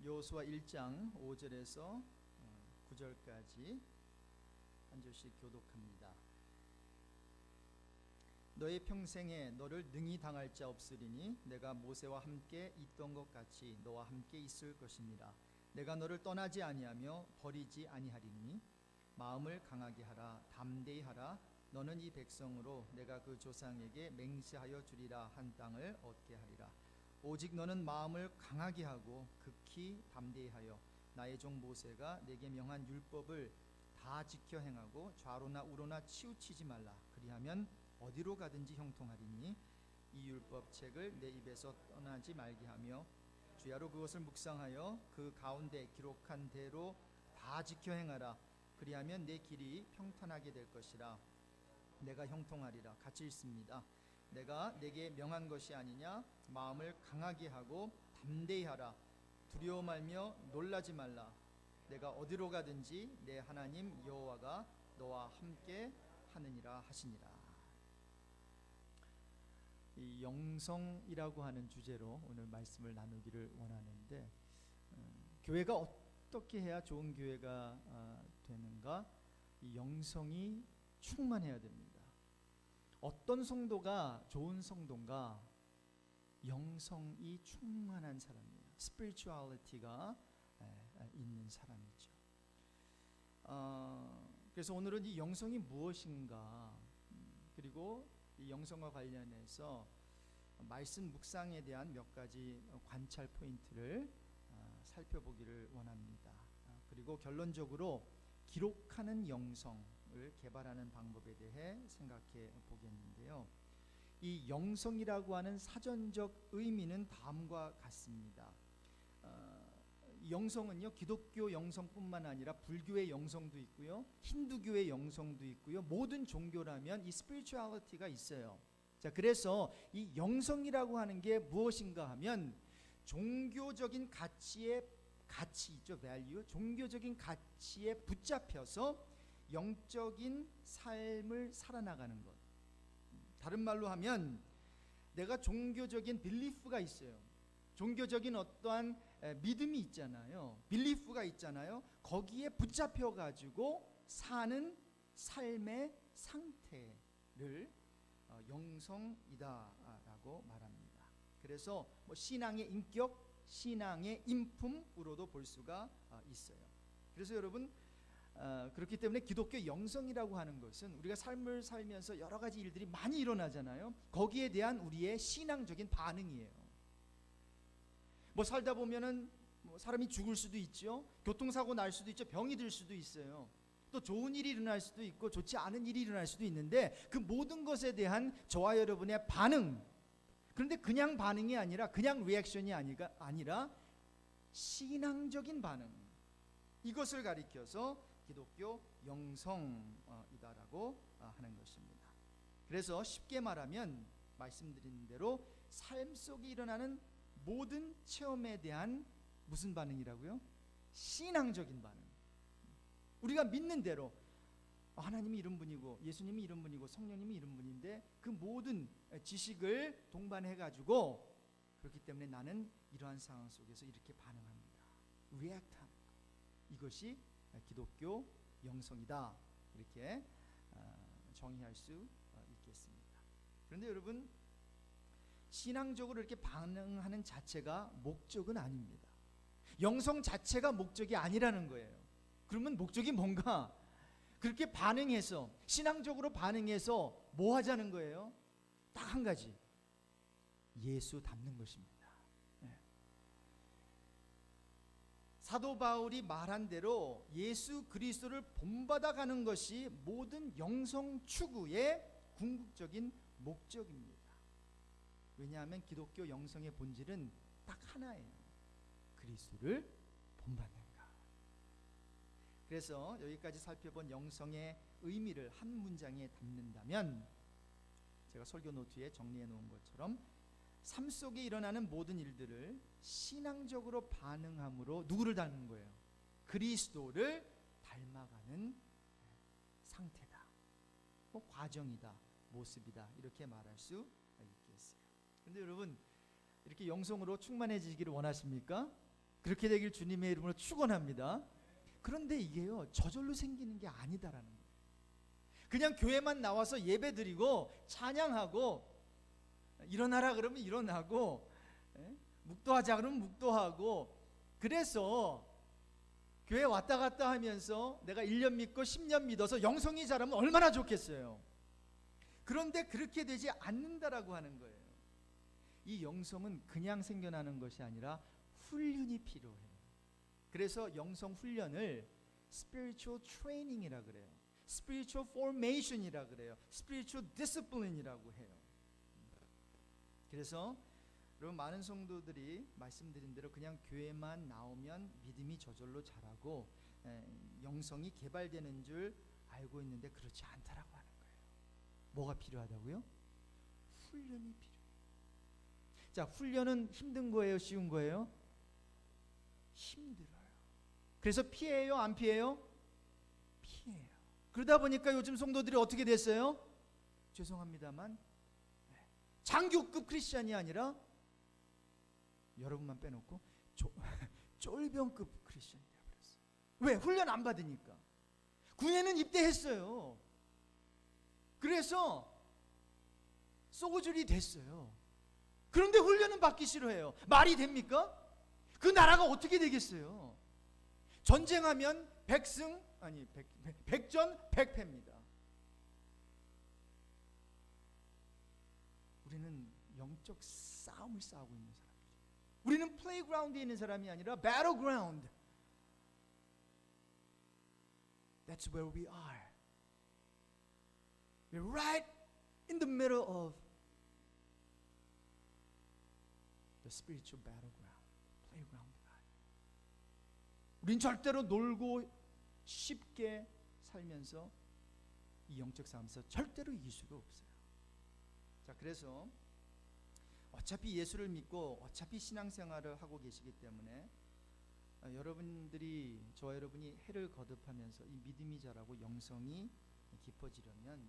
여호수아 1장 5절에서 9절까지 한 절씩 교독합니다. 너의 평생에 너를 능히 당할 자 없으리니 내가 모세와 함께 있던 것 같이 너와 함께 있을 것이니라. 내가 너를 떠나지 아니하며 버리지 아니하리니 마음을 강하게 하라, 담대히 하라. 너는 이 백성으로 내가 그 조상에게 맹세하여 주리라 한 땅을 얻게 하리라. 오직 너는 마음을 강하게 하고 극히 담대히 하여 나의 종 모세가 내게 명한 율법을 다 지켜 행하고 좌로나 우로나 치우치지 말라. 그리하면 어디로 가든지 형통하리니 이 율법책을 내 입에서 떠나지 말게 하며 주야로 그것을 묵상하여 그 가운데 기록한 대로 다 지켜 행하라. 그리하면 내 길이 평탄하게 될 것이라. 내가 형통하리라. 같이 읽습니다. 내가 내게 명한 것이 아니냐. 마음을 강하게 하고 담대히 하라. 두려워 말며 놀라지 말라. 내가 어디로 가든지 내 하나님 여호와가 너와 함께 하느니라 하시니라. 이 영성이라고 하는 주제로 오늘 말씀을 나누기를 원하는데, 교회가 어떻게 해야 좋은 교회가 되는가? 이 영성이 충만해야 됩니다. 어떤 성도가 좋은 성도인가? 영성이 충만한 사람이에요. 스피리추얼리티가 있는 사람이죠. 그래서 오늘은 이 영성이 무엇인가, 그리고 이 영성과 관련해서 말씀 묵상에 대한 몇 가지 관찰 포인트를 살펴보기를 원합니다. 그리고 결론적으로 기록하는 영성을 개발하는 방법에 대해 생각해 보겠는데요. 이 영성이라고 하는 사전적 의미는 다음과 같습니다. 영성은요, 기독교 영성뿐만 아니라 불교의 영성도 있고요, 힌두교의 영성도 있고요, 모든 종교라면 이 스피리추얼리티가 있어요. 자, 그래서 이 영성이라고 하는 게 무엇인가 하면 종교적인 가치 있죠, value. 종교적인 가치에 붙잡혀서 영적인 삶을 살아나가는 것. 다른 말로 하면 내가 종교적인 빌리프가 있어요. 종교적인 어떠한 믿음이 있잖아요. 빌리프가 있잖아요. 거기에 붙잡혀 가지고 사는 삶의 상태를 영성이다라고 말합니다. 그래서 신앙의 인격, 신앙의 인품으로도 볼 수가 있어요. 그래서 여러분, 그렇기 때문에 기독교 영성이라고 하는 것은 우리가 삶을 살면서 여러 가지 일들이 많이 일어나잖아요. 거기에 대한 우리의 신앙적인 반응이에요. 뭐 살다 보면은 사람이 죽을 수도 있죠. 교통사고 날 수도 있죠. 병이 들 수도 있어요. 또 좋은 일이 일어날 수도 있고 좋지 않은 일이 일어날 수도 있는데, 그 모든 것에 대한 저와 여러분의 반응, 그런데 그냥 반응이 아니라, 그냥 리액션이 아니라 신앙적인 반응, 이것을 가리켜서 기독교 영성이다라고 하는 것입니다. 그래서 쉽게 말하면 말씀드린 대로 삶 속에 일어나는 모든 체험에 대한 무슨 반응이라고요? 신앙적인 반응. 우리가 믿는 대로 하나님이 이런 분이고 예수님이 이런 분이고 성령님이 이런 분인데, 그 모든 지식을 동반해가지고, 그렇기 때문에 나는 이러한 상황 속에서 이렇게 반응합니다. 리액트합니다. 이것이 기독교 영성이다, 이렇게 정의할 수 있겠습니다. 그런데 여러분, 신앙적으로 이렇게 반응하는 자체가 목적은 아닙니다. 영성 자체가 목적이 아니라는 거예요. 그러면 목적이 뭔가? 그렇게 반응해서, 신앙적으로 반응해서 뭐 하자는 거예요? 딱 한 가지, 예수 닮는 것입니다. 사도 바울이 말한 대로 예수 그리스도를 본받아가는 것이 모든 영성 추구의 궁극적인 목적입니다. 왜냐하면 기독교 영성의 본질은 딱 하나예요. 그리스도를 본받는가. 그래서 여기까지 살펴본 영성의 의미를 한 문장에 담는다면, 제가 설교 노트에 정리해 놓은 것처럼 삶 속에 일어나는 모든 일들을 신앙적으로 반응함으로 누구를 닮는 거예요? 그리스도를 닮아가는 상태다, 과정이다, 모습이다, 이렇게 말할 수 있겠어요. 그런데 여러분, 이렇게 영성으로 충만해지기를 원하십니까? 그렇게 되길 주님의 이름으로 축원합니다. 그런데 이게요, 저절로 생기는 게 아니다라는 거예요. 그냥 교회만 나와서 예배드리고 찬양하고 일어나라 그러면 일어나고 묵도하자 그러면 묵도하고, 그래서 교회 왔다 갔다 하면서 내가 1년 믿고 10년 믿어서 영성이 자라면 얼마나 좋겠어요. 그런데 그렇게 되지 않는다라고 하는 거예요. 이 영성은 그냥 생겨나는 것이 아니라 훈련이 필요해요. 그래서 영성 훈련을 spiritual training이라 그래요. spiritual formation이라 그래요. spiritual discipline이라고 해요. 그래서 여러분, 많은 성도들이 말씀드린 대로 그냥 교회만 나오면 믿음이 저절로 자라고 영성이 개발되는 줄 알고 있는데 그렇지 않다라고 하는 거예요. 뭐가 필요하다고요? 훈련이 필요해요. 자, 훈련은 힘든 거예요, 쉬운 거예요? 힘들어요. 그래서 피해요, 안 피해요? 피해요. 그러다 보니까 요즘 성도들이 어떻게 됐어요? 죄송합니다만 장교급 크리스찬이 아니라, 여러분만 빼놓고 쫄병급 크리스찬이 되어버렸어요. 왜? 훈련 안 받으니까. 군에는 입대했어요. 그래서 소줄이 됐어요. 그런데 훈련은 받기 싫어해요. 말이 됩니까? 그 나라가 어떻게 되겠어요? 전쟁하면 백전 백패입니다. 우리는 영적 싸움을 싸우고 있는 사람이죠. 우리는 플레이그라운드에 있는 사람이 아니라 배틀그라운드. That's where we are. We're right in the middle of the spiritual battleground, playground가 아니에요. 우린 절대로 놀고 쉽게 살면서 이 영적 싸움에서 절대로 이길 수가 없어요. 자, 그래서 어차피 예수를 믿고 어차피 신앙생활을 하고 계시기 때문에 여러분들이, 저와 여러분이 해를 거듭하면서 이 믿음이 자라고 영성이 깊어지려면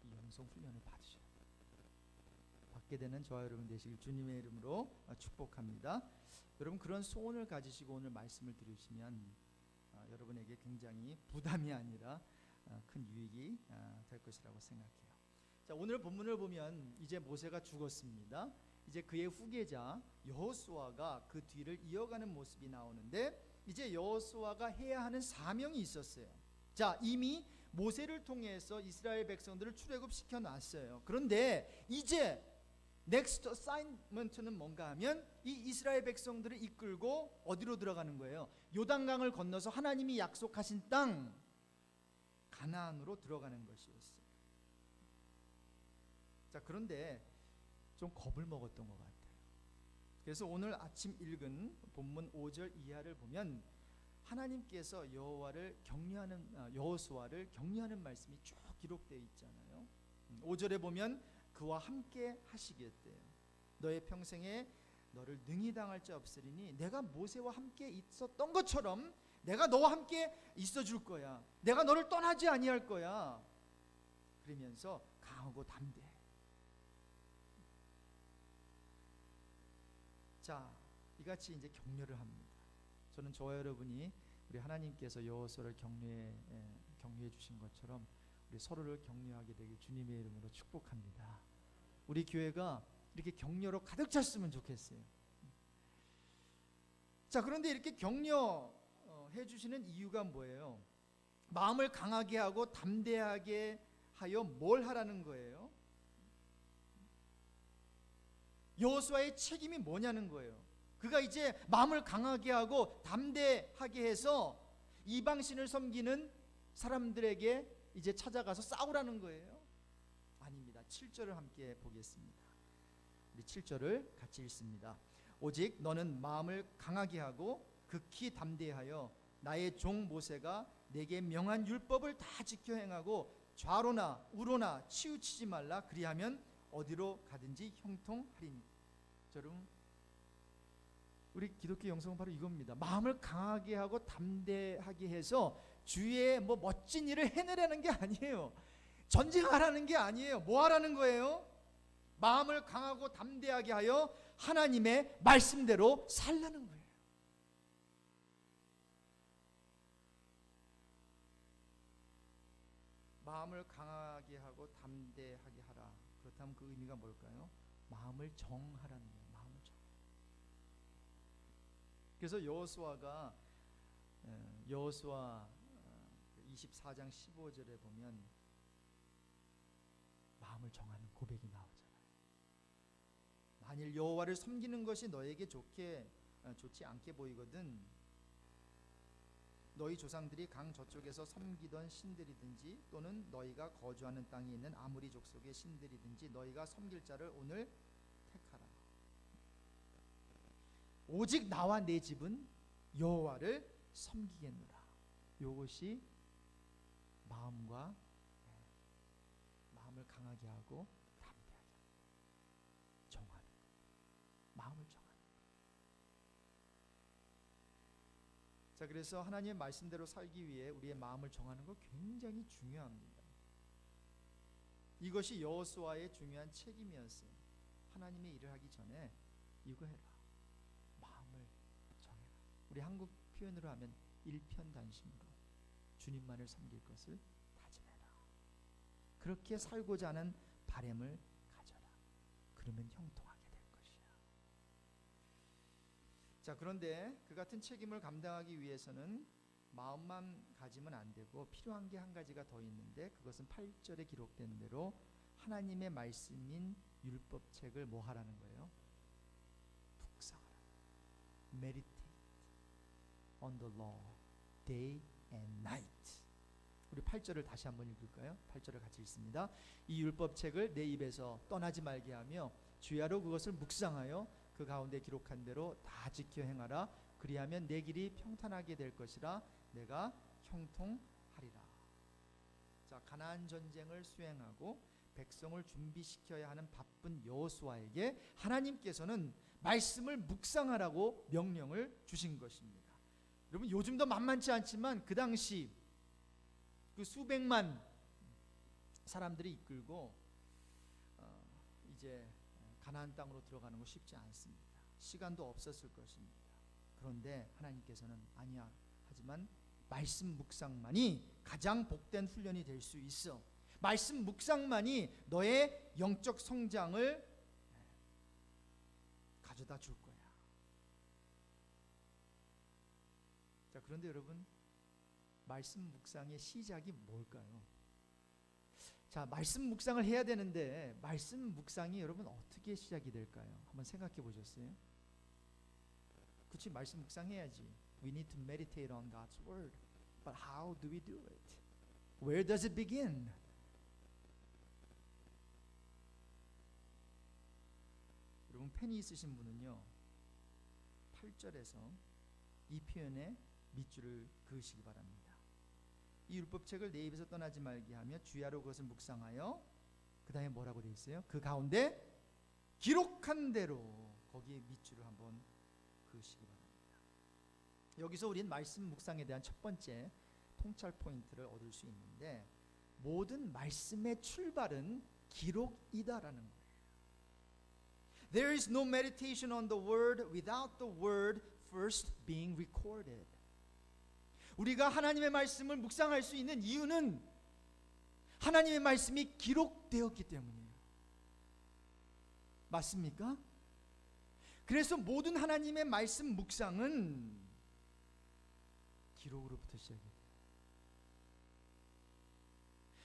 이 영성 훈련을 받으셔야 돼요. 받게 되는 저와 여러분 되시길 주님의 이름으로 축복합니다. 여러분, 그런 소원을 가지시고 오늘 말씀을 들으시면 여러분에게 굉장히 부담이 아니라 큰 유익이 될 것이라고 생각해요. 자, 오늘 본문을 보면 이제 모세가 죽었습니다. 이제 그의 후계자 여호수아가 그 뒤를 이어가는 모습이 나오는데, 이제 여호수아가 해야 하는 사명이 있었어요. 자, 이미 모세를 통해서 이스라엘 백성들을 출애굽시켜 놨어요. 그런데 이제 넥스트 어사인먼트는 뭔가 하면 이 이스라엘 백성들을 이끌고 어디로 들어가는 거예요? 요단강을 건너서 하나님이 약속하신 땅 가나안으로 들어가는 것이었어요. 자, 그런데 좀 겁을 먹었던 것 같아요. 그래서 오늘 아침 읽은 본문 5절 이하를 보면 하나님께서 여호수아를 격려하는 말씀이 쭉 기록되어 있잖아요. 5절에 보면 그와 함께 하시겠대요. 너의 평생에 너를 능히 당할 자 없으리니 내가 모세와 함께 있었던 것처럼 내가 너와 함께 있어 줄 거야. 내가 너를 떠나지 아니할 거야. 그러면서 강하고 담대해. 자, 이같이 이제 격려를 합니다. 저는 저와 여러분이 우리 하나님께서 여호수아를 격려해 주신 것처럼 우리 서로를 격려하게 되길 주님의 이름으로 축복합니다. 우리 교회가 이렇게 격려로 가득 찼으면 좋겠어요. 자, 그런데 이렇게 격려해 주시는 이유가 뭐예요? 마음을 강하게 하고 담대하게 하여 뭘 하라는 거예요? 여호수아의 책임이 뭐냐는 거예요. 그가 이제 마음을 강하게 하고 담대하게 해서 이방신을 섬기는 사람들에게 이제 찾아가서 싸우라는 거예요? 아닙니다. 7절을 함께 보겠습니다. 우리 7절을 같이 읽습니다. 오직 너는 마음을 강하게 하고 극히 담대하여 나의 종 모세가 내게 명한 율법을 다 지켜 행하고 좌로나 우로나 치우치지 말라. 그리하면 어디로 가든지 형통하리니. 여러분, 우리 기독교 영성은 바로 이겁니다. 마음을 강하게 하고 담대하게 해서 주의 멋진 일을 해내라는 게 아니에요. 전쟁하라는 게 아니에요. 뭐 하라는 거예요? 마음을 강하고 담대하게 하여 하나님의 말씀대로 살라는 거예요. 마음을 강하게 하고 담대하게 하라. 그렇다면 그 의미가 뭘까요? 마음을 정하라는 거예요. 마음을 정. 그래서 여호수아 24장 15절에 보면 마음을 정하는 고백이 나오잖아요. 만일 여호와를 섬기는 것이 너에게 좋지 않게 보이거든 너희 조상들이 강 저쪽에서 섬기던 신들이든지 또는 너희가 거주하는 땅에 있는 아무리 족속의 신들이든지 너희가 섬길 자를 오늘 택하라. 오직 나와 내 집은 여호와를 섬기겠노라. 이것이 마음을 강하게 하고 담대하게 정하는 것. 마음을 정하는 것. 자, 그래서 하나님의 말씀대로 살기 위해 우리의 마음을 정하는 거 굉장히 중요합니다. 이것이 여호수아의 중요한 책임이었어요. 하나님의 일을 하기 전에 이거 해라. 마음을 정해라. 우리 한국 표현으로 하면 일편단심으로 주님만을 섬길 것을 다짐해라. 그렇게 살고자 하는 바램을 가져라. 그러면 형통하게 될 것이야. 자, 그런데 그 같은 책임을 감당하기 위해서는 마음만 가지면 안 되고 필요한 게 한 가지가 더 있는데 그것은 8절에 기록된 대로 하나님의 말씀인 율법책을 뭐 하라는 거예요? 묵상하라. Meditate on the law day and night. 우리 8절을 다시 한번 읽을까요? 8절을 같이 읽습니다. 이 율법책을 내 입에서 떠나지 말게 하며 주야로 그것을 묵상하여 그 가운데 기록한 대로 다 지켜 행하라. 그리하면 내 길이 평탄하게 될 것이라. 내가 형통하리라. 자, 가나안 전쟁을 수행하고 백성을 준비시켜야 하는 바쁜 여호수아에게 하나님께서는 말씀을 묵상하라고 명령을 주신 것입니다. 여러분, 요즘도 만만치 않지만 그 당시 그 수백만 사람들이 이끌고 이제 가나안 땅으로 들어가는 거 쉽지 않습니다. 시간도 없었을 것입니다. 그런데 하나님께서는 아니야. 하지만 말씀 묵상만이 가장 복된 훈련이 될 수 있어. 말씀 묵상만이 너의 영적 성장을 가져다 줄 거야. 자, 그런데 여러분, 말씀 묵상의 시작이 뭘까요? 자, 말씀 묵상을 해야 되는데 말씀 묵상이 여러분 어떻게 시작이 될까요? 한번 생각해 보셨어요? 그치, 말씀 묵상해야지. We need to meditate on God's word. But how do we do it? Where does it begin? 여러분, 펜이 있으신 분은요 8절에서 이 표현에 밑줄을 그으시기 바랍니다. 이 율법책을 내 입에서 떠나지 말게 하며 주야로 그것을 묵상하여, 그 다음에 뭐라고 되어 있어요? 그 가운데 기록한 대로, 거기에 밑줄을 한번 그으시기 바랍니다. 여기서 우리는 말씀 묵상에 대한 첫 번째 통찰 포인트를 얻을 수 있는데, 모든 말씀의 출발은 기록이다라는 거예요. There is no meditation on the word without the word first being recorded. 우리가 하나님의 말씀을 묵상할 수 있는 이유는 하나님의 말씀이 기록되었기 때문이에요. 맞습니까? 그래서 모든 하나님의 말씀 묵상은 기록으로부터 시작이 돼요.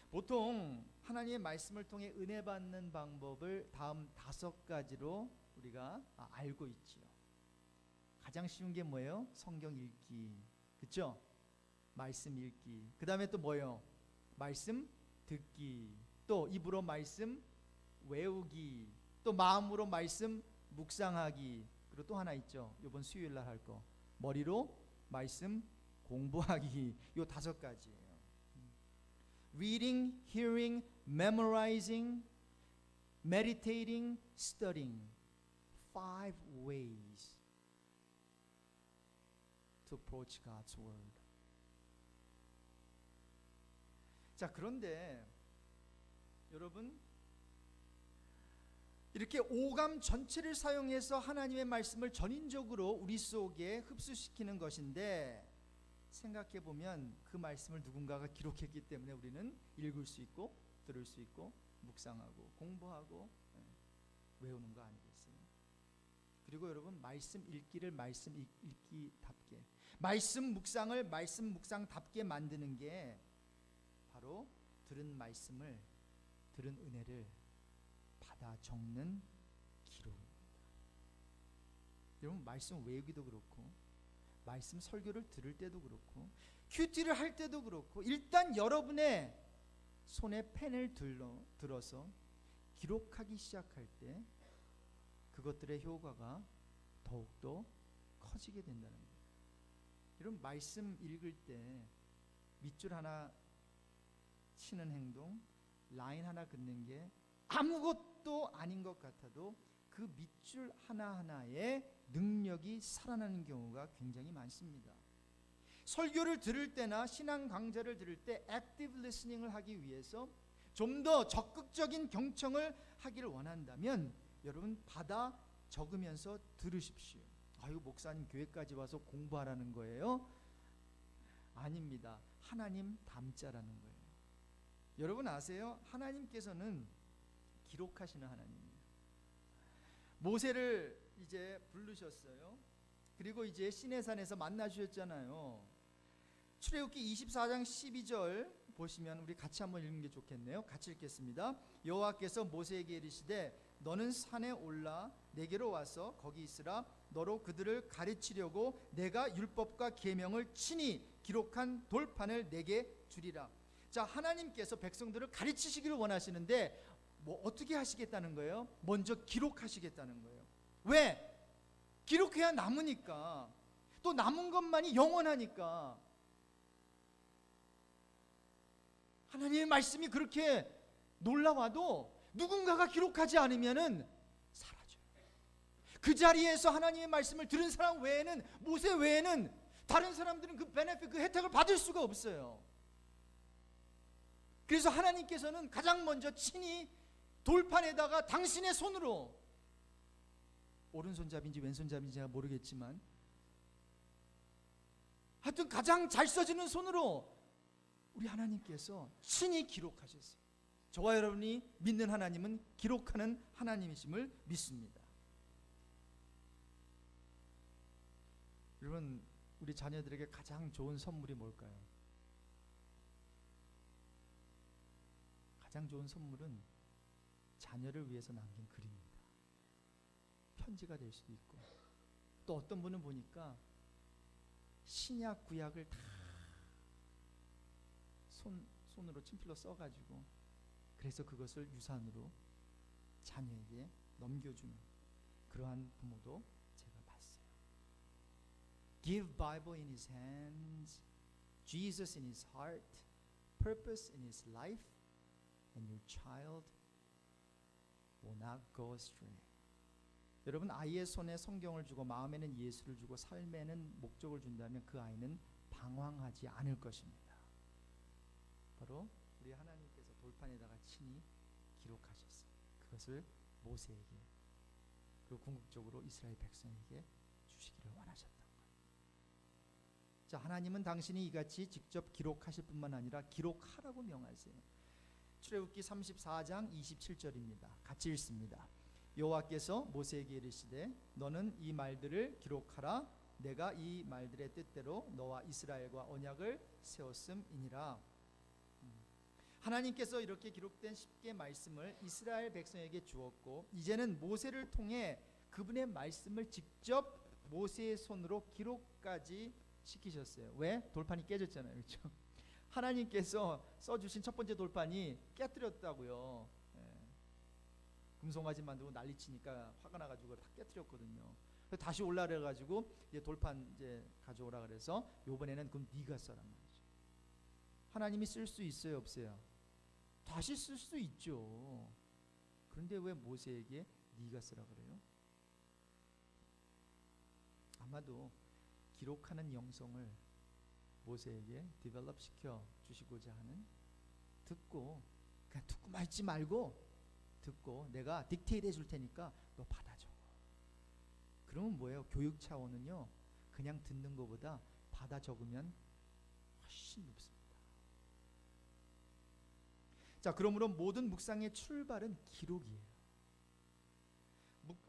보통 하나님의 말씀을 통해 은혜 받는 방법을 다음 5가지로 우리가 알고 있지요. 가장 쉬운 게 뭐예요? 성경 읽기, 그렇죠? 말씀 읽기. 그 다음에 또 뭐예요? 말씀 듣기. 또 입으로 말씀 외우기. 또 마음으로 말씀 묵상하기. 그리고 또 하나 있죠. 이번 수요일 날 할 거. 머리로 말씀 공부하기. 요 5가지예요. Reading, hearing, memorizing, meditating, studying. 5 ways to approach God's word. 자, 그런데 여러분, 이렇게 오감 전체를 사용해서 하나님의 말씀을 전인적으로 우리 속에 흡수시키는 것인데, 생각해 보면 그 말씀을 누군가가 기록했기 때문에 우리는 읽을 수 있고 들을 수 있고 묵상하고 공부하고 외우는 거 아니겠어요? 그리고 여러분, 말씀 읽기를 말씀 읽기답게, 말씀 묵상을 말씀 묵상답게 만드는 게 바로 들은 말씀을, 들은 은혜를 받아 적는 기록입니다. 여러분, 말씀 외우기도 그렇고 말씀 설교를 들을 때도 그렇고 큐티를 할 때도 그렇고, 일단 여러분의 손에 펜을 들어서 기록하기 시작할 때 그것들의 효과가 더욱더 커지게 된다는 거예요. 여러분, 말씀 읽을 때 밑줄 하나 치는 행동, 라인 하나 긋는 게 아무것도 아닌 것 같아도 그 밑줄 하나하나의 능력이 살아나는 경우가 굉장히 많습니다. 설교를 들을 때나 신앙 강좌를 들을 때 액티브 리스닝을 하기 위해서 좀 더 적극적인 경청을 하기를 원한다면 여러분, 받아 적으면서 들으십시오. 아유, 목사님 교회까지 와서 공부하라는 거예요? 아닙니다. 하나님 닮자라는 거예요. 여러분 아세요? 하나님께서는 기록하시는 하나님이에요. 모세를 이제 부르셨어요. 그리고 이제 시내산에서 만나 주셨잖아요. 출애굽기 24장 12절 보시면 우리 같이 한번 읽는 게 좋겠네요. 같이 읽겠습니다. 여호와께서 모세에게 이르시되 너는 산에 올라 내게로 와서 거기 있으라. 너로 그들을 가르치려고 내가 율법과 계명을 친히 기록한 돌판을 내게 주리라. 자, 하나님께서 백성들을 가르치시기를 원하시는데 어떻게 하시겠다는 거예요? 먼저 기록하시겠다는 거예요. 왜? 기록해야 남으니까. 또 남은 것만이 영원하니까. 하나님의 말씀이 그렇게 놀라워도 누군가가 기록하지 않으면은 사라져요. 그 자리에서 하나님의 말씀을 들은 사람 외에는, 모세 외에는 다른 사람들은 그 베네핏, 그 혜택을 받을 수가 없어요. 그래서 하나님께서는 가장 먼저 친히 돌판에다가 당신의 손으로, 오른손잡이인지 왼손잡이인지 제가 모르겠지만 하여튼 가장 잘 써지는 손으로 우리 하나님께서 친히 기록하셨어요. 저와 여러분이 믿는 하나님은 기록하는 하나님이심을 믿습니다. 여러분, 우리 자녀들에게 가장 좋은 선물이 뭘까요? 가장 좋은 선물은 자녀를 위해서 남긴 글입니다. 편지가 될 수도 있고, 또 어떤 분은 보니까 신약 구약을 다 손으로 친필로 써가지고 그래서 그것을 유산으로 자녀에게 넘겨주는 그러한 부모도 제가 봤어요. Give Bible in his hands, Jesus in his heart, purpose in his life, and your child will not go astray. 여러분, 아이의 손에 성경을 주고 마음에는 예수를 주고 삶에는 목적을 준다면 그 아이는 방황하지 않을 것입니다. 바로 우리 하나님께서 돌판에다가 친히 기록하셨어요. 그것을 모세에게, 그리고 궁극적으로 이스라엘 백성에게 주시기를 원하셨던 거예요. 자, 하나님은 당신이 이같이 직접 기록하실 뿐만 아니라 기록하라고 명하세요. 출애굽기 34장 27절입니다. 같이 읽습니다. 여호와께서 모세에게 이르시되 너는 이 말들을 기록하라. 내가 이 말들의 뜻대로 너와 이스라엘과 언약을 세웠음이니라. 하나님께서 이렇게 기록된 10개 말씀을 이스라엘 백성에게 주었고, 이제는 모세를 통해 그분의 말씀을 직접 모세의 손으로 기록까지 시키셨어요. 왜? 돌판이 깨졌잖아요. 그렇죠? 하나님께서 써주신 첫 번째 돌판이 깨뜨렸다고요. 금송아지 만들고 난리치니까 화가 나가지고 다 깨뜨렸거든요. 다시 올라 그래가지고 이제 돌판 이제 가져오라 그래서 요번에는 그럼 네가 써란 말이죠. 하나님이 쓸 수 있어요, 없어요? 다시 쓸 수 있죠. 그런데 왜 모세에게 네가 쓰라 그래요? 아마도 기록하는 영성을 모세에게 디벨롭 시켜 주시고자 하는, 듣고 그냥 듣고만 있지 말고 듣고 내가 딕테이트 해줄 테니까 너 받아 적어. 그러면 뭐예요? 교육 차원은요, 그냥 듣는 것보다 받아 적으면 훨씬 높습니다. 자, 그러므로 모든 묵상의 출발은 기록이에요.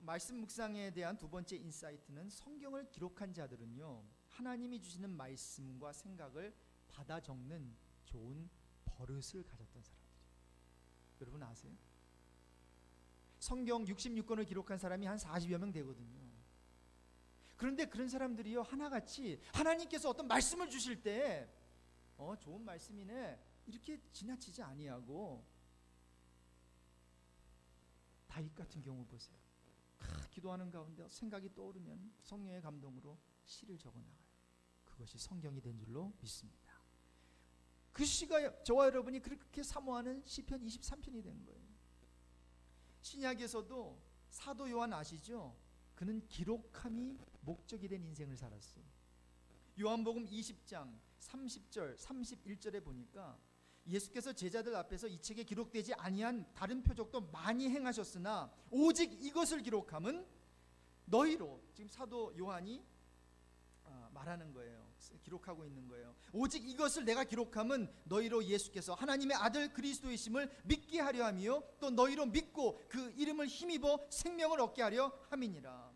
말씀 묵상에 대한 두 번째 인사이트는 성경을 기록한 자들은요, 하나님이 주시는 말씀과 생각을 받아 적는 좋은 버릇을 가졌던 사람들이에요. 여러분 아세요? 성경 66권을 기록한 사람이 한 40여 명 되거든요. 그런데 그런 사람들이요, 하나같이 하나님께서 어떤 말씀을 주실 때 좋은 말씀이네 이렇게 지나치지 아니하고, 다윗 같은 경우 보세요. 기도하는 가운데 생각이 떠오르면 성령의 감동으로 시를 적어나가요. 그것이 성경이 된 줄로 믿습니다. 그 시가 저와 여러분이 그렇게 사모하는 시편 23편이 된 거예요. 신약에서도 사도 요한 아시죠? 그는 기록함이 목적이 된 인생을 살았어요. 요한복음 20장 30절 31절에 보니까 예수께서 제자들 앞에서 이 책에 기록되지 아니한 다른 표적도 많이 행하셨으나 오직 이것을 기록함은 너희로, 지금 사도 요한이 말하는 거예요. 기록하고 있는 거예요. 오직 이것을 내가 기록함은 너희로 예수께서 하나님의 아들 그리스도이심을 믿게 하려 함이요 또 너희로 믿고 그 이름을 힘입어 생명을 얻게 하려 함이니라.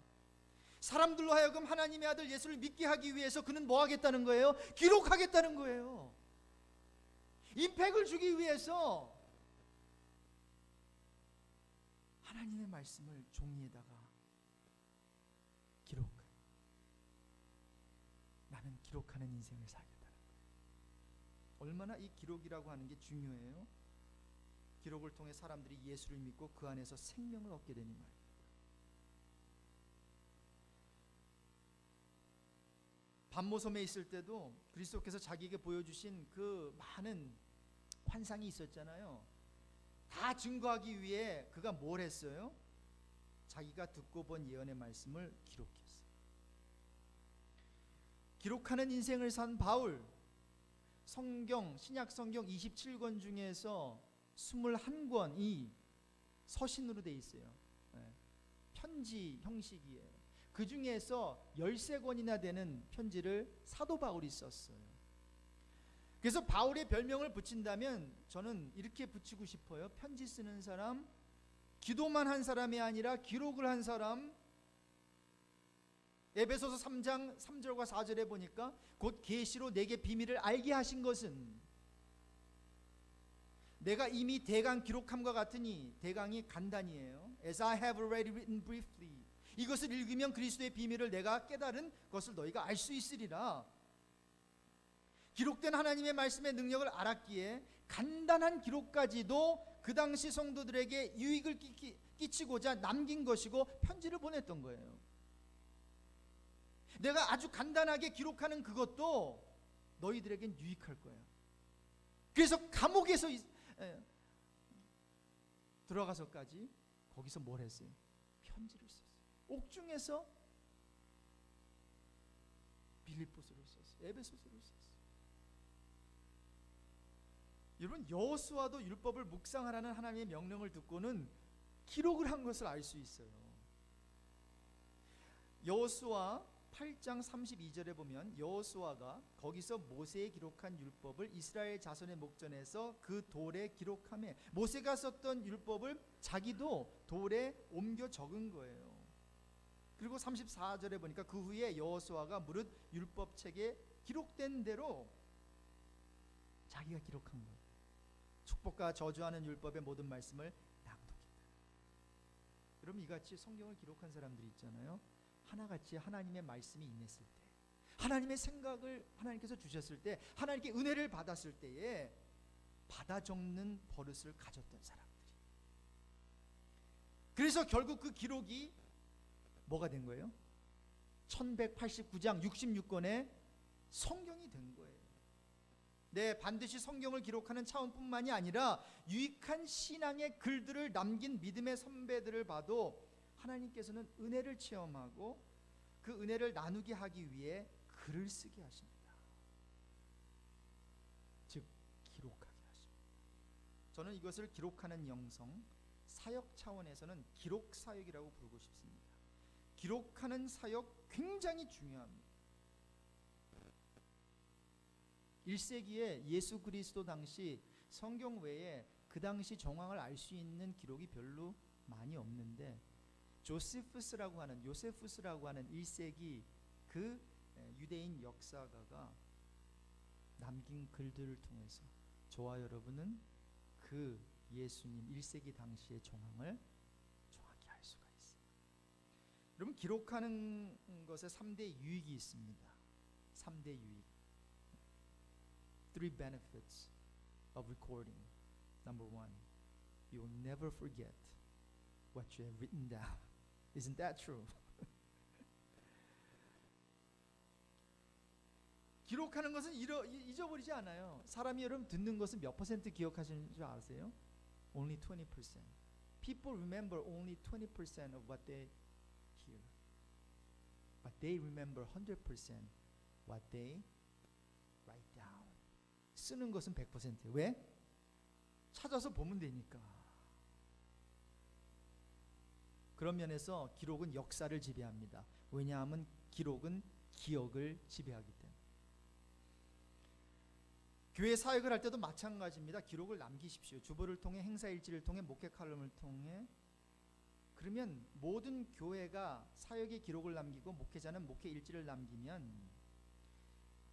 사람들로 하여금 하나님의 아들 예수를 믿게 하기 위해서 그는 뭐 하겠다는 거예요? 기록하겠다는 거예요. 임팩을 주기 위해서 하나님의 말씀을 종이에다가 기록. 나는 기록하는 인생을 살겠다는 거예요. 얼마나 이 기록이라고 하는 게 중요해요. 기록을 통해 사람들이 예수를 믿고 그 안에서 생명을 얻게 되니 말입니다. 반모섬에 있을 때도 그리스도께서 자기에게 보여주신 그 많은 환상이 있었잖아요. 다 증거하기 위해 그가 뭘 했어요? 자기가 듣고 본 예언의 말씀을 기록했어요. 기록하는 인생을 산 바울, 성경, 신약 성경 27권 중에서 21권이 서신으로 돼 있어요. 편지 형식이에요. 그 중에서 13권이나 되는 편지를 사도 바울이 썼어요. 그래서 바울의 별명을 붙인다면 저는 이렇게 붙이고 싶어요. 편지 쓰는 사람, 기도만 한 사람이 아니라 기록을 한 사람. 에베소서 3장 3절과 4절에 보니까 곧 계시로 내게 비밀을 알게 하신 것은 내가 이미 대강 기록함과 같으니, 대강이 간단이에요. As I have already written briefly. 이것을 읽으면 그리스도의 비밀을 내가 깨달은 것을 너희가 알 수 있으리라. 기록된 하나님의 말씀의 능력을 알았기에 간단한 기록까지도 그 당시 성도들에게 유익을 끼치고자 남긴 것이고 편지를 보냈던 거예요. 내가 아주 간단하게 기록하는 그것도 너희들에겐 유익할 거야. 그래서 감옥에서 들어가서까지 거기서 뭘 했어요? 편지를 썼어요. 옥중에서 빌립보서를 썼어요. 에베소서를 썼어요. 여러분, 여호수아도 율법을 묵상하라는 하나님의 명령을 듣고는 기록을 한 것을 알 수 있어요. 여호수아 8장 32절에 보면 여호수아가 거기서 모세에 기록한 율법을 이스라엘 자손의 목전에서 그 돌에 기록하며, 모세가 썼던 율법을 자기도 돌에 옮겨 적은 거예요. 그리고 34절에 보니까 그 후에 여호수아가 무릇 율법책에 기록된 대로 자기가 기록한 거예요. 축복과 저주하는 율법의 모든 말씀을 낭독했다. 여러분, 이같이 성경을 기록한 사람들이 있잖아요. 하나같이 하나님의 말씀이 임했을 때, 하나님의 생각을 하나님께서 주셨을 때, 하나님께 은혜를 받았을 때에 받아 적는 버릇을 가졌던 사람들이. 그래서 결국 그 기록이 뭐가 된 거예요? 1189장 66권의 성경이 된 거예요. 반드시 성경을 기록하는 차원뿐만이 아니라 유익한 신앙의 글들을 남긴 믿음의 선배들을 봐도 하나님께서는 은혜를 체험하고 그 은혜를 나누게 하기 위해 글을 쓰게 하십니다. 즉 기록하게 하십니다. 저는 이것을 기록하는 영성, 사역 차원에서는 기록 사역이라고 부르고 싶습니다. 기록하는 사역 굉장히 중요합니다. 1세기에 예수 그리스도 당시 성경 외에 그 당시 정황을 알 수 있는 기록이 별로 많이 없는데, 요세푸스라고 하는 1세기 그 유대인 역사가가 남긴 글들을 통해서 저와 여러분은 그 예수님 1세기 당시의 정황을 정확히 알 수가 있어요. 여러분, 기록하는 것에 3대 유익이 있습니다. 3대 유익. Three benefits of recording. Number one, you will never forget what you have written down. Isn't that true? 기록하는 것은 잊어버리지 않아요. 사람이 여러분 듣는 것은 몇 퍼센트 기억하시는 줄 아세요? Only 20%. People remember only 20% of what they hear. But they remember 100% what they write down. 쓰는 것은 100%. 왜? 찾아서 보면 되니까. 그런 면에서 기록은 역사를 지배합니다. 왜냐하면 기록은 기억을 지배하기 때문에. 교회 사역을 할 때도 마찬가지입니다. 기록을 남기십시오. 주보를 통해, 행사일지를 통해, 목회 칼럼을 통해. 그러면 모든 교회가 사역의 기록을 남기고 목회자는 목회 일지를 남기면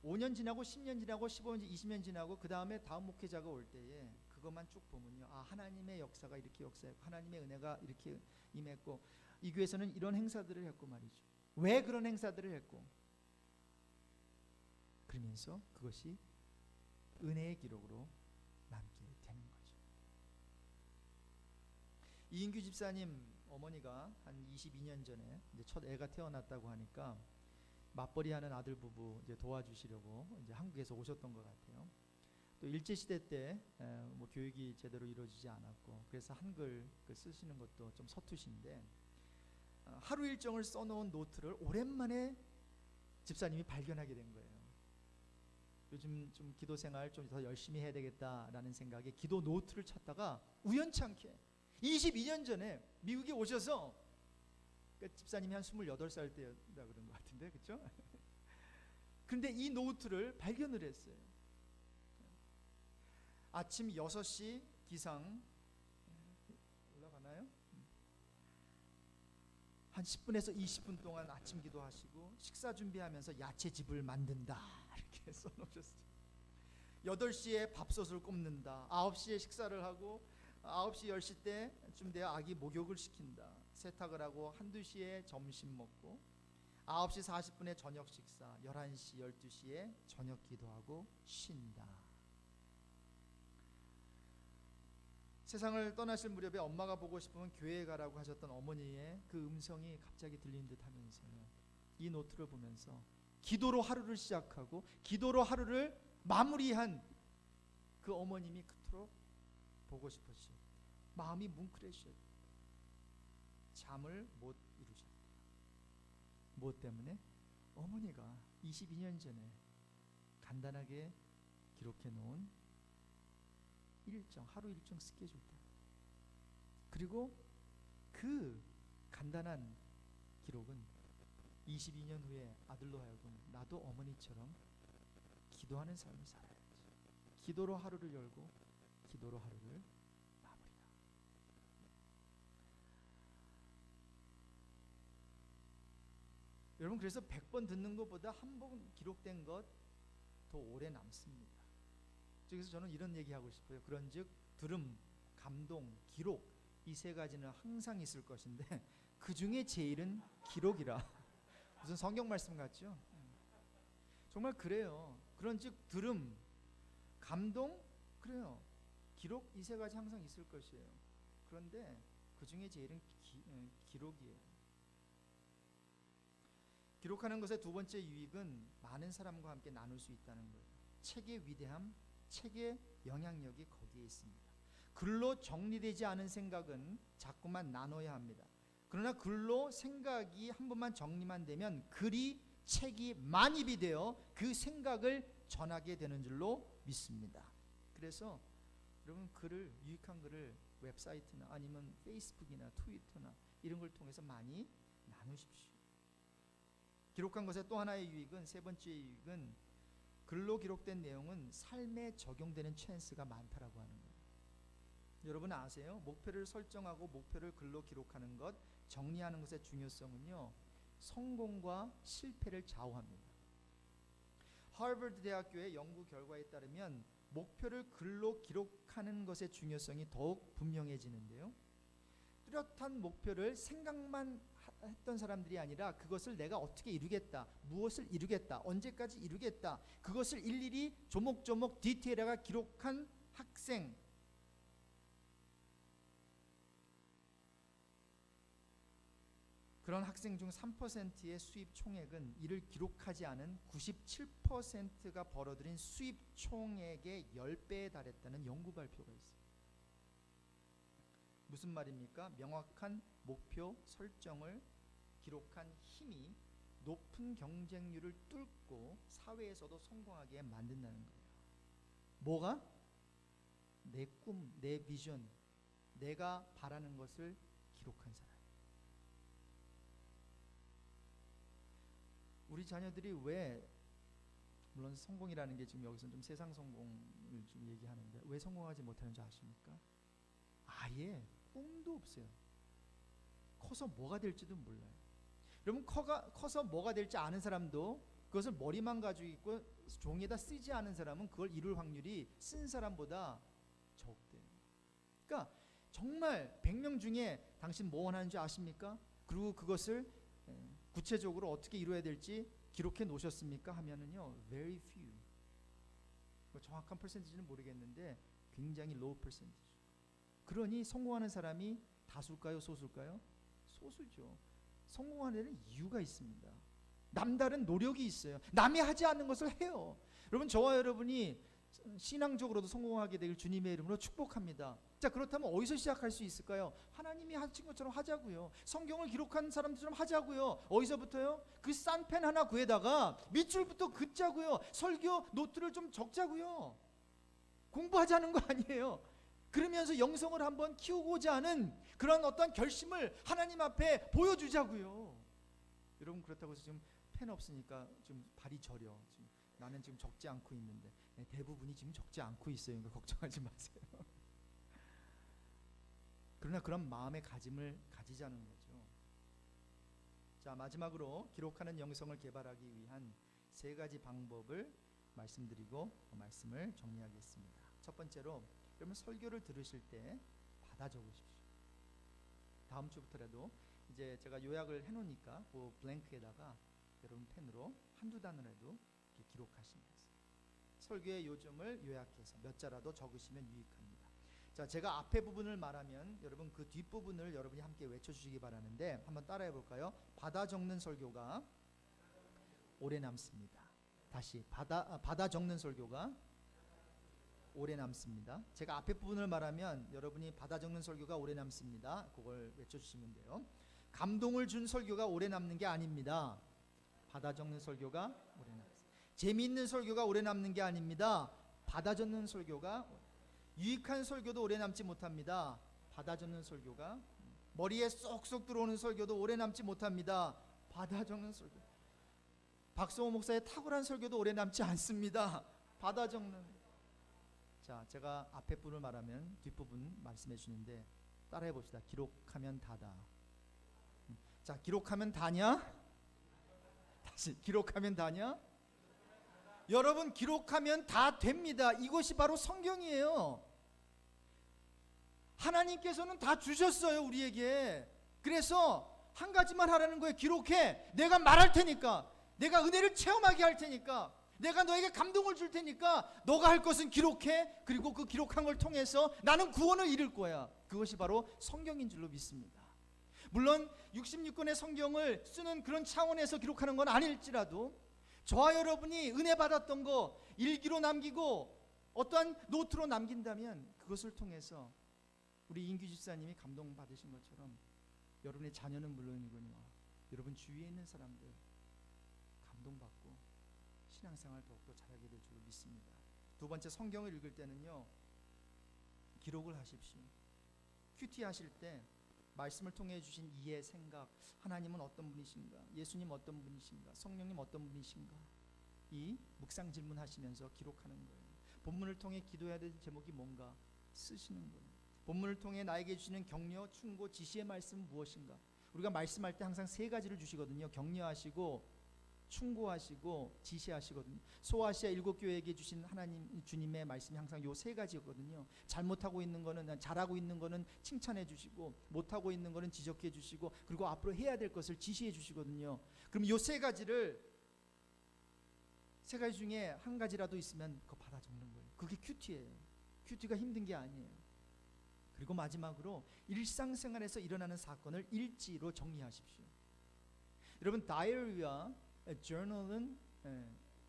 5년 지나고 10년 지나고 15년, 20년 지나고 그 다음에 다음 목회자가 올 때에 그것만 쭉 보면요, 아, 하나님의 역사가 이렇게 역사했고 하나님의 은혜가 이렇게 임했고 이 교회에서는 이런 행사들을 했고 말이죠. 왜 그런 행사들을 했고, 그러면서 그것이 은혜의 기록으로 남게 되는 거죠. 이인규 집사님 어머니가 한 22년 전에 이제 첫 애가 태어났다고 하니까 맞벌이하는 아들 부부 이제 도와주시려고 이제 한국에서 오셨던 것 같아요. 또 일제 시대 때 뭐 교육이 제대로 이루어지지 않았고 그래서 한글 쓰시는 것도 좀 서투신데 하루 일정을 써놓은 노트를 오랜만에 집사님이 발견하게 된 거예요. 요즘 좀 기도 생활 좀 더 열심히 해야 되겠다라는 생각에 기도 노트를 찾다가 우연찮게 22년 전에 미국에 오셔서, 그러니까 집사님이 한 28살 때였다 그런 것 같은데, 그렇죠? 그런데 이 노트를 발견을 했어요. 아침 6시 기상 올라가나요? 한 10분에서 20분 동안 아침 기도하시고 식사 준비하면서 야채즙을 만든다 이렇게 써놓으셨어요. 8시에 밥솥을 굽는다. 9시에 식사를 하고 9시 10시 때쯤 돼야 아기 목욕을 시킨다. 세탁을 하고 1, 2시에 점심 먹고 9시 40분에 저녁 식사, 11시 12시에 저녁 기도하고 쉰다. 세상을 떠나실 무렵에 엄마가 보고 싶으면 교회에 가라고 하셨던 어머니의 그 음성이 갑자기 들리는 듯 하면서요, 이 노트를 보면서 기도로 하루를 시작하고 기도로 하루를 마무리한 그 어머님이 그토록 보고 싶으시고 마음이 뭉클해지셨어요. 잠을 못 이루셨대요. 무엇 때문에? 어머니가 22년 전에 간단하게 기록해 놓은 일정, 하루 일정 스케줄 때문에. 그리고 그 간단한 기록은 22년 후에 아들로 하여금 나도 어머니처럼 기도하는 삶을 살아야지. 기도로 하루를 열고 기도로 하루를 마무리하고. 여러분, 그래서 100번 듣는 것보다 한 번 기록된 것 더 오래 남습니다. 그래서 저는 이런 얘기하고 싶어요. 그런즉 들음, 감동, 기록, 이 세 가지는 항상 있을 것인데 그 중에 제일은 기록이라. 무슨 성경 말씀 같죠? 정말 그래요. 그런즉 들음, 감동, 그래요. 기록, 이 세 가지 항상 있을 것이에요. 그런데 그 중에 제일은 기록이에요. 기록하는 것의 두 번째 유익은 많은 사람과 함께 나눌 수 있다는 거예요. 책의 위대함, 책의 영향력이 거기에 있습니다. 글로 정리되지 않은 생각은 자꾸만 나눠야 합니다. 그러나 글로 생각이 한 번만 정리만 되면 글이, 책이 만입이 되어 그 생각을 전하게 되는 줄로 믿습니다. 그래서 여러분, 글을, 유익한 글을 웹사이트나 아니면 페이스북이나 트위터나 이런 걸 통해서 많이 나누십시오. 기록한 것의 또 하나의 유익은, 세 번째 유익은, 글로 기록된 내용은 삶에 적용되는 찬스가 많다라고 하는 거예요. 여러분 아세요? 목표를 설정하고 목표를 글로 기록하는 것, 정리하는 것의 중요성은요, 성공과 실패를 좌우합니다. 하버드 대학교의 연구 결과에 따르면 목표를 글로 기록하는 것의 중요성이 더욱 분명해지는데요, 뚜렷한 목표를 생각만 했던 사람들이 아니라 그것을 내가 어떻게 이루겠다, 무엇을 이루겠다, 언제까지 이루겠다, 그것을 일일이 조목조목 디테일하게 기록한 학생, 그런 학생 중 3%의 수입 총액은 이를 기록하지 않은 97%가 벌어들인 수입 총액의 10배에 달했다는 연구 발표가 있습니다. 무슨 말입니까? 명확한 목표 설정을 기록한 힘이 높은 경쟁률을 뚫고 사회에서도 성공하게 만든다는 거예요. 뭐가? 내 꿈, 내 비전, 내가 바라는 것을 기록한 사람. 우리 자녀들이 왜, 물론 성공이라는 게 지금 여기서 좀 세상 성공을 좀 얘기하는데 왜 성공하지 못하는지 아십니까? 아예 꿈도 없어요. 커서 뭐가 될지도 몰라요. 여러분 커서 뭐가 될지 아는 사람도 그것을 머리만 가지고 있고 종이에다 쓰지 않은 사람은 그걸 이룰 확률이 쓴 사람보다 적대요. 그러니까 정말 100명 중에 당신 뭐 원하는 줄 아십니까? 그리고 그것을 구체적으로 어떻게 이루어야 될지 기록해 놓으셨습니까? 하면은요, very few. 정확한 퍼센티지는 모르겠는데 굉장히 low percentage. 그러니 성공하는 사람이 다수일까요, 소수일까요? 소수죠. 성공하는 데는 이유가 있습니다. 남다른 노력이 있어요. 남이 하지 않는 것을 해요. 여러분, 저와 여러분이 신앙적으로도 성공하게 되길 주님의 이름으로 축복합니다. 자, 그렇다면 어디서 시작할 수 있을까요? 하나님이 하신 것처럼 하자고요. 성경을 기록한 사람들처럼 하자고요. 어디서부터요? 그 싼 펜 하나 구해다가 밑줄부터 긋자고요. 설교 노트를 좀 적자고요. 공부하자는 거 아니에요. 그러면서 영성을 한번 키우고자 하는 그런 어떤 결심을 하나님 앞에 보여주자고요. 여러분, 그렇다고 해서 지금 펜 없으니까 좀 발이 저려. 지금 나는 지금 적지 않고 있는데, 대부분이 지금 적지 않고 있어요. 그러니까 걱정하지 마세요. 그러나 그런 마음의 가짐을 가지자는 거죠. 자, 마지막으로 기록하는 영성을 개발하기 위한 3가지 방법을 말씀드리고 말씀을 정리하겠습니다. 첫 번째로, 여러분 설교를 들으실 때 받아 적으십시오. 다음 주부터라도 이제 제가 요약을 해놓으니까 그 블랭크에다가 여러분 펜으로 한두 단어라도 이렇게 기록하시면서 설교의 요점을 요약해서 몇 자라도 적으시면 유익합니다. 자, 제가 앞에 부분을 말하면 여러분 그 뒷부분을 여러분이 함께 외쳐주시기 바라는데, 한번 따라해 볼까요? 받아 적는 설교가 오래 남습니다. 다시 받아 적는 설교가 오래 남습니다. 제가 앞에 부분을 말하면 여러분이 받아 적는 설교가 오래 남습니다. 그걸 외쳐주시면 돼요. 감동을 준 설교가 오래 남는 게 아닙니다. 받아 적는 설교가 오래 남습니다. 재미있는 설교가 오래 남는 게 아닙니다. 받아 적는 설교가, 유익한 설교도 오래 남지 못합니다. 받아 적는 설교가, 머리에 쏙쏙 들어오는 설교도 오래 남지 못합니다. 받아 적는 설교. 박성호 목사의 탁월한 설교도 오래 남지 않습니다. 받아 적는. 자, 제가 앞에 부분을 말하면 뒷부분 말씀해 주는데 따라해 봅시다. 기록하면 다다. 자, 기록하면 다냐? 다시, 기록하면 다냐? 여러분, 기록하면 다 됩니다. 이것이 바로 성경이에요. 하나님께서는 다 주셨어요, 우리에게. 그래서 한 가지만 하라는 거예요. 기록해. 내가 말할 테니까, 내가 은혜를 체험하게 할 테니까, 내가 너에게 감동을 줄 테니까 너가 할 것은 기록해. 그리고 그 기록한 걸 통해서 나는 구원을 이룰 거야. 그것이 바로 성경인 줄로 믿습니다. 물론 66권의 성경을 쓰는 그런 차원에서 기록하는 건 아닐지라도 저와 여러분이 은혜 받았던 거 일기로 남기고 어떠한 노트로 남긴다면 그것을 통해서 우리 인규 집사님이 감동받으신 것처럼 여러분의 자녀는 물론이군요, 여러분 주위에 있는 사람들 감동받고 신앙생활 더욱더 잘하게 될 줄 믿습니다. 두 번째, 성경을 읽을 때는요 기록을 하십시오. 큐티 하실 때 말씀을 통해 주신 이해, 생각, 하나님은 어떤 분이신가, 예수님 어떤 분이신가, 성령님 어떤 분이신가, 이 묵상 질문하시면서 기록하는 거예요. 본문을 통해 기도해야 될 제목이 뭔가 쓰시는 거예요. 본문을 통해 나에게 주시는 격려, 충고, 지시의 말씀은 무엇인가. 우리가 말씀할 때 항상 세 가지를 주시거든요. 격려하시고 충고하시고 지시하시거든요. 소아시아 7교회에게 주신 하나님 주님의 말씀이 항상 요 세 가지거든요. 잘못하고 있는 거는, 잘하고 있는 거는 칭찬해 주시고, 못하고 있는 거는 지적해 주시고, 그리고 앞으로 해야 될 것을 지시해 주시거든요. 그럼 요 세 가지 중에 한 가지라도 있으면 그거 받아 적는 거예요. 그게 큐티예요. 큐티가 힘든 게 아니에요. 그리고 마지막으로 일상생활에서 일어나는 사건을 일지로 정리하십시오. 여러분, 다이어리와 저널은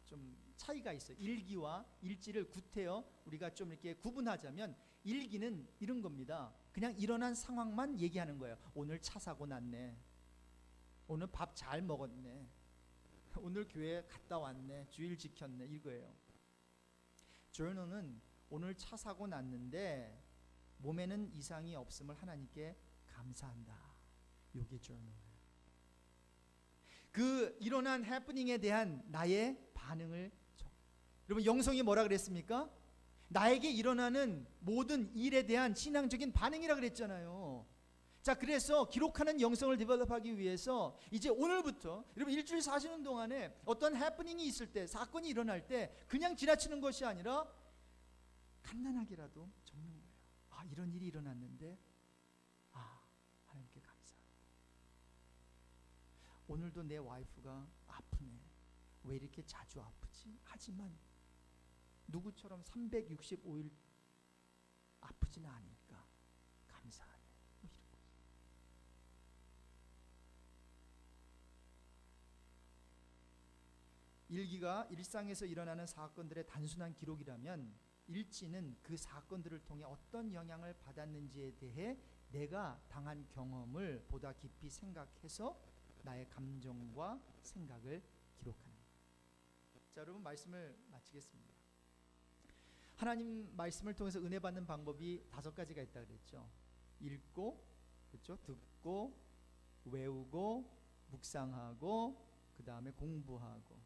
좀 차이가 있어요. 일기와 일지를 구태여 우리가 좀 이렇게 구분하자면, 일기는 이런 겁니다. 그냥 일어난 상황만 얘기하는 거예요. 오늘 차 사고 났네, 오늘 밥 잘 먹었네, 오늘 교회 갔다 왔네, 주일 지켰네, 이거예요. 저널은 오늘 차 사고 났는데 몸에는 이상이 없음을 하나님께 감사한다. 요게 저널이에요. 그 일어난 해프닝에 대한 나의 반응을 여러분, 영성이 뭐라 그랬습니까? 나에게 일어나는 모든 일에 대한 신앙적인 반응이라 그랬잖아요. 자, 그래서 기록하는 영성을 디벨롭하기 위해서 이제 오늘부터 여러분 일주일 사시는 동안에 어떤 해프닝이 있을 때, 사건이 일어날 때 그냥 지나치는 것이 아니라 간단하게라도 적는 거예요. 아, 이런 일이 일어났는데 하나님께 감사합니다. 오늘도 내 와이프가 아프네, 왜 이렇게 자주 아프지? 하지만 누구처럼 365일 아프지는 않으니까 감사하네. 뭐 이런 거죠. 일기가 일상에서 일어나는 사건들의 단순한 기록이라면, 일지는 그 사건들을 통해 어떤 영향을 받았는지에 대해 내가 당한 경험을 보다 깊이 생각해서 나의 감정과 생각을 기록하는 거예요. 자, 여러분, 말씀을 마치겠습니다. 하나님 말씀을 통해서 은혜 받는 방법이 5가지가 있다 그랬죠. 읽고, 그렇죠? 듣고, 외우고, 묵상하고, 그 다음에 공부하고.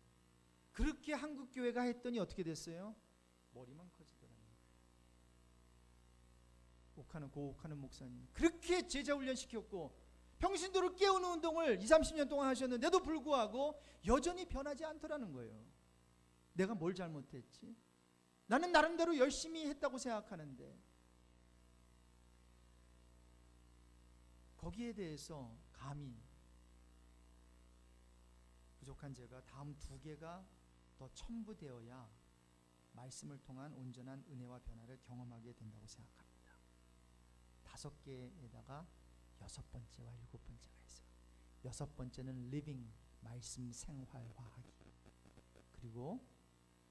그렇게 한국 교회가 했더니 어떻게 됐어요? 머리만 커지더라는 거예요. 고옥하는 목사님, 그렇게 제자 훈련 시켰고 평신도를 깨우는 운동을 20-30년 동안 하셨는데도 불구하고 여전히 변하지 않더라는 거예요. 내가 뭘 잘못했지? 나는 나름대로 열심히 했다고 생각하는데. 거기에 대해서 감히 부족한 제가 다음 2개가 더 첨부되어야 말씀을 통한 온전한 은혜와 변화를 경험하게 된다고 생각합니다. 5개에다가 6번째와 7번째가 있어요. 6번째는 living, 말씀 생활화하기. 그리고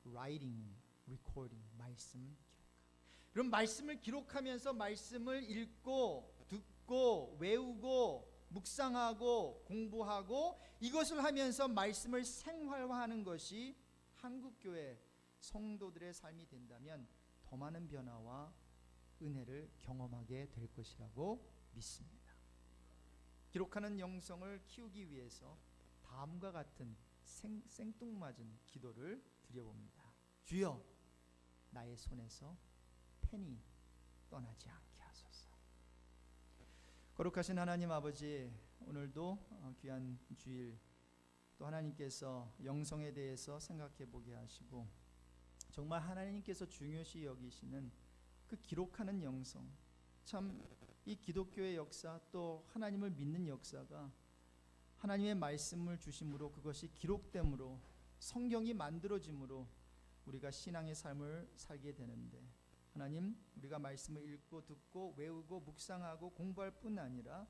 writing, recording, 말씀 기록하기. 그럼 말씀을 기록하면서 말씀을 읽고 듣고 외우고 묵상하고 공부하고, 이것을 하면서 말씀을 생활화하는 것이 한국교회 성도들의 삶이 된다면 더 많은 변화와 은혜를 경험하게 될 것이라고 믿습니다. 기록하는 영성을 키우기 위해서 다음과 같은 생뚱맞은 기도를 드려봅니다. 주여, 나의 손에서 펜이 떠나지 않게 하소서. 거룩하신 하나님 아버지, 오늘도 귀한 주일 또 하나님께서 영성에 대해서 생각해 보게 하시고, 정말 하나님께서 중요시 여기시는 그 기록하는 영성, 참 이 기독교의 역사 또 하나님을 믿는 역사가 하나님의 말씀을 주심으로, 그것이 기록됨으로, 성경이 만들어짐으로 우리가 신앙의 삶을 살게 되는데, 하나님, 우리가 말씀을 읽고 듣고 외우고 묵상하고 공부할 뿐 아니라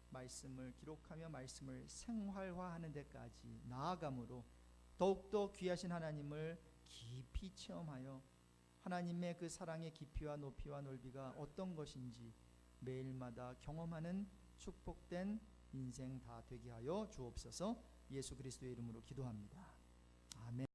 말씀을 기록하며 말씀을 생활화하는 데까지 나아감으로 더욱더 귀하신 하나님을 깊이 체험하여 하나님의 그 사랑의 깊이와 높이와 넓이가 어떤 것인지 매일마다 경험하는 축복된 인생 다 되게 하여 주옵소서. 예수 그리스도의 이름으로 기도합니다. 아멘.